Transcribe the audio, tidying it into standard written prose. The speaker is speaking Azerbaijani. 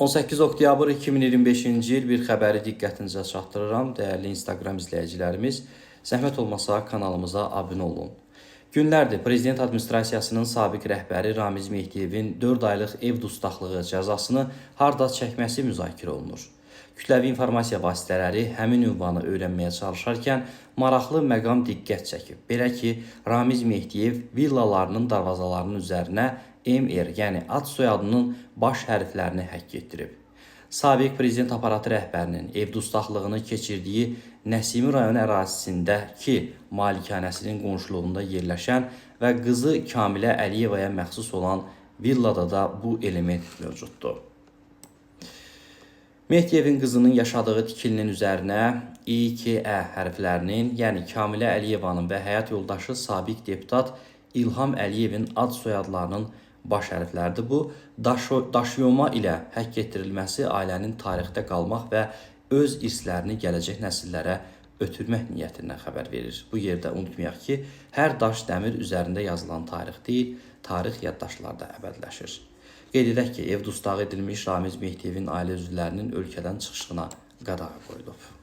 18 oktyabr 2025-ci il bir xəbəri diqqətinizə çatdırıram. Dəyərli Instagram izləyicilərimiz, zəhmət olmasa kanalımıza abunə olun. Günlərdir Prezident Administrasiyasının sabiq rəhbəri Ramiz Mehdiyevin 4 aylıq ev dustaqlığı cəzasını harda çəkməsi müzakirə olunur. Kütləvi informasiya vasitələri həmin ünvanı öyrənməyə çalışarkən maraqlı məqam diqqət çəkib. Belə ki, Ramiz Mehdiyev villalarının darvazalarının üzərinə MR, yəni ad soyadının baş hərflərini həkk etdirib. Sabiq prezident aparatı rəhbərinin ev dustaqlığını keçirdiyi Nəsimi rayon ərazisindəki malikanəsinin qonşuluğunda yerləşən və qızı Kamilə Əliyevaya məxsus olan villada da bu element mövcuddur. Mehdiyevin qızının yaşadığı tikilinin üzərinə İKE hərflərinin, yəni Kamilə Əliyevanın və həyat yoldaşı sabiq deputat İlham Əliyevin ad soyadlarının baş hərfləridir. Bu, daşıyoma ilə həkk etdirilməsi ailənin tarixdə qalmaq və öz irslərini gələcək nəsillərə ötürmək niyyətindən xəbər verir. Bu yerdə unutmayaq ki, hər daş dəmir üzərində yazılan tarix deyil, tarix yaddaşlarda əbədiləşir. Qeyd edək ki, ev dustağı edilmiş Ramiz Mehdiyevin ailə üzvlərinin ölkədən çıxışına qadağa qoyulub.